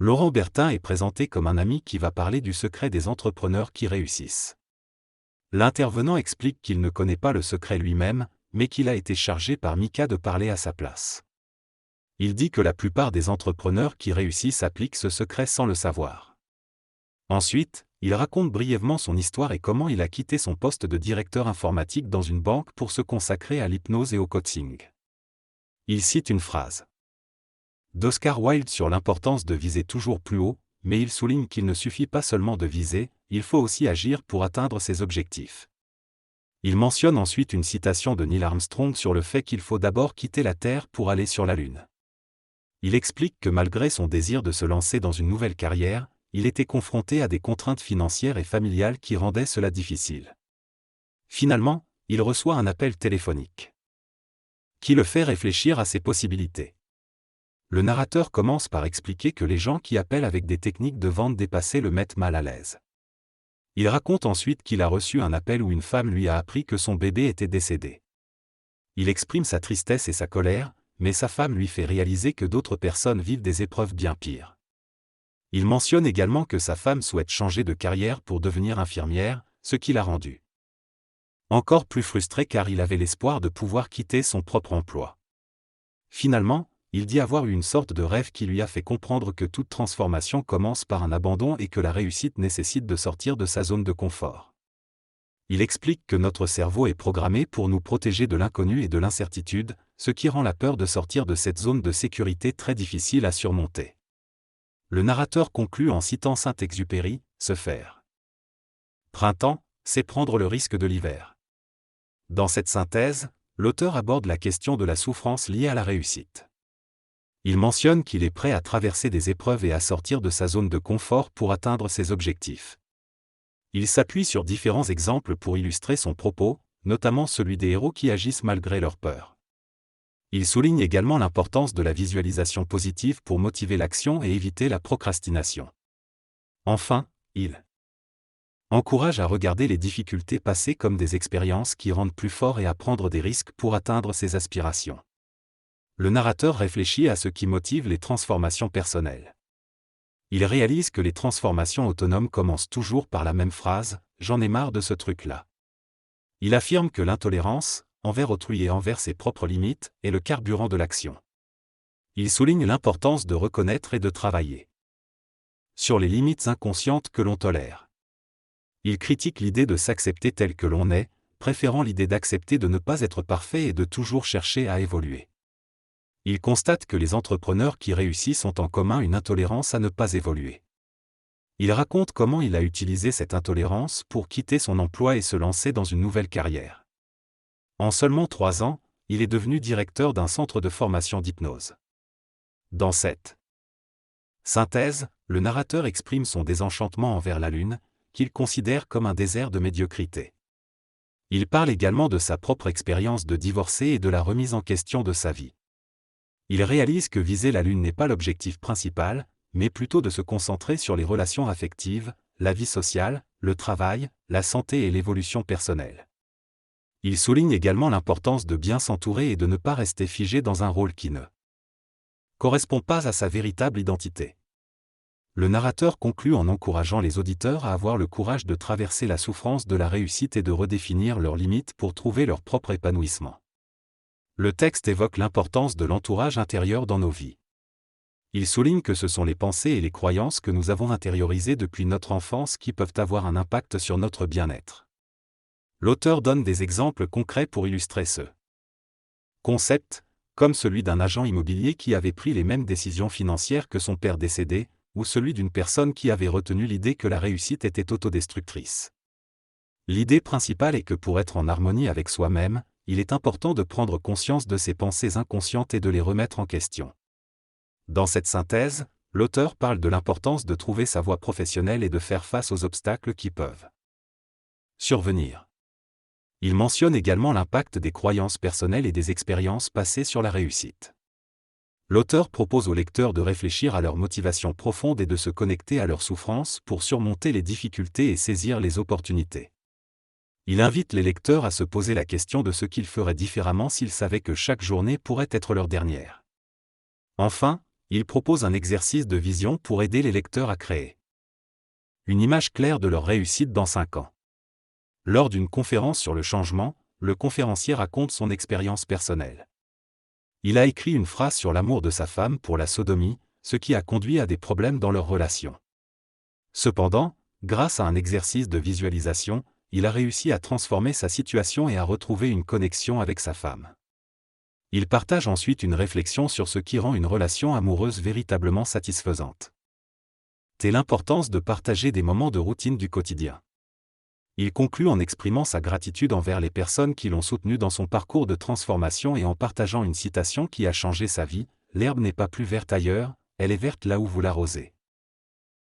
Laurent Bertin est présenté comme un ami qui va parler du secret des entrepreneurs qui réussissent. L'intervenant explique qu'il ne connaît pas le secret lui-même, mais qu'il a été chargé par Mika de parler à sa place. Il dit que la plupart des entrepreneurs qui réussissent appliquent ce secret sans le savoir. Ensuite, il raconte brièvement son histoire et comment il a quitté son poste de directeur informatique dans une banque pour se consacrer à l'hypnose et au coaching. Il cite une phrase d'Oscar Wilde sur l'importance de viser toujours plus haut, mais il souligne qu'il ne suffit pas seulement de viser, il faut aussi agir pour atteindre ses objectifs. Il mentionne ensuite une citation de Neil Armstrong sur le fait qu'il faut d'abord quitter la Terre pour aller sur la Lune. Il explique que malgré son désir de se lancer dans une nouvelle carrière, il était confronté à des contraintes financières et familiales qui rendaient cela difficile. Finalement, il reçoit un appel téléphonique qui le fait réfléchir à ses possibilités. Le narrateur commence par expliquer que les gens qui appellent avec des techniques de vente dépassées le mettent mal à l'aise. Il raconte ensuite qu'il a reçu un appel où une femme lui a appris que son bébé était décédé. Il exprime sa tristesse et sa colère, mais sa femme lui fait réaliser que d'autres personnes vivent des épreuves bien pires. Il mentionne également que sa femme souhaite changer de carrière pour devenir infirmière, ce qui l'a rendu encore plus frustré car il avait l'espoir de pouvoir quitter son propre emploi. Finalement, il dit avoir eu une sorte de rêve qui lui a fait comprendre que toute transformation commence par un abandon et que la réussite nécessite de sortir de sa zone de confort. Il explique que notre cerveau est programmé pour nous protéger de l'inconnu et de l'incertitude, ce qui rend la peur de sortir de cette zone de sécurité très difficile à surmonter. Le narrateur conclut en citant Saint-Exupéry, « Se faire printemps, c'est prendre le risque de l'hiver ». Dans cette synthèse, l'auteur aborde la question de la souffrance liée à la réussite. Il mentionne qu'il est prêt à traverser des épreuves et à sortir de sa zone de confort pour atteindre ses objectifs. Il s'appuie sur différents exemples pour illustrer son propos, notamment celui des héros qui agissent malgré leur peur. Il souligne également l'importance de la visualisation positive pour motiver l'action et éviter la procrastination. Enfin, il encourage à regarder les difficultés passées comme des expériences qui rendent plus fort et à prendre des risques pour atteindre ses aspirations. Le narrateur réfléchit à ce qui motive les transformations personnelles. Il réalise que les transformations autonomes commencent toujours par la même phrase « J'en ai marre de ce truc-là ». Il affirme que l'intolérance, envers autrui et envers ses propres limites, est le carburant de l'action. Il souligne l'importance de reconnaître et de travailler sur les limites inconscientes que l'on tolère. Il critique l'idée de s'accepter tel que l'on est, préférant l'idée d'accepter de ne pas être parfait et de toujours chercher à évoluer. Il constate que les entrepreneurs qui réussissent ont en commun une intolérance à ne pas évoluer. Il raconte comment il a utilisé cette intolérance pour quitter son emploi et se lancer dans une nouvelle carrière. En seulement 3 ans, il est devenu directeur d'un centre de formation d'hypnose. Dans cette synthèse, le narrateur exprime son désenchantement envers la Lune, qu'il considère comme un désert de médiocrité. Il parle également de sa propre expérience de divorcé et de la remise en question de sa vie. Il réalise que viser la Lune n'est pas l'objectif principal, mais plutôt de se concentrer sur les relations affectives, la vie sociale, le travail, la santé et l'évolution personnelle. Il souligne également l'importance de bien s'entourer et de ne pas rester figé dans un rôle qui ne correspond pas à sa véritable identité. Le narrateur conclut en encourageant les auditeurs à avoir le courage de traverser la souffrance de la réussite et de redéfinir leurs limites pour trouver leur propre épanouissement. Le texte évoque l'importance de l'entourage intérieur dans nos vies. Il souligne que ce sont les pensées et les croyances que nous avons intériorisées depuis notre enfance qui peuvent avoir un impact sur notre bien-être. L'auteur donne des exemples concrets pour illustrer ce concept, comme celui d'un agent immobilier qui avait pris les mêmes décisions financières que son père décédé, ou celui d'une personne qui avait retenu l'idée que la réussite était autodestructrice. L'idée principale est que pour être en harmonie avec soi-même, il est important de prendre conscience de ses pensées inconscientes et de les remettre en question. Dans cette synthèse, l'auteur parle de l'importance de trouver sa voie professionnelle et de faire face aux obstacles qui peuvent survenir. Il mentionne également l'impact des croyances personnelles et des expériences passées sur la réussite. L'auteur propose aux lecteurs de réfléchir à leur motivation profonde et de se connecter à leur souffrance pour surmonter les difficultés et saisir les opportunités. Il invite les lecteurs à se poser la question de ce qu'ils feraient différemment s'ils savaient que chaque journée pourrait être leur dernière. Enfin, Il propose un exercice de vision pour aider les lecteurs à créer une image claire de leur réussite dans 5 ans. Lors d'une conférence sur le changement, le conférencier raconte son expérience personnelle. Il a écrit une phrase sur l'amour de sa femme pour la sodomie, ce qui a conduit à des problèmes dans leur relation. Cependant, grâce à un exercice de visualisation, il a réussi à transformer sa situation et à retrouver une connexion avec sa femme. Il partage ensuite une réflexion sur ce qui rend une relation amoureuse véritablement satisfaisante. C'est l'importance de partager des moments de routine du quotidien. Il conclut en exprimant sa gratitude envers les personnes qui l'ont soutenu dans son parcours de transformation et en partageant une citation qui a changé sa vie: « L'herbe n'est pas plus verte ailleurs, elle est verte là où vous l'arrosez. »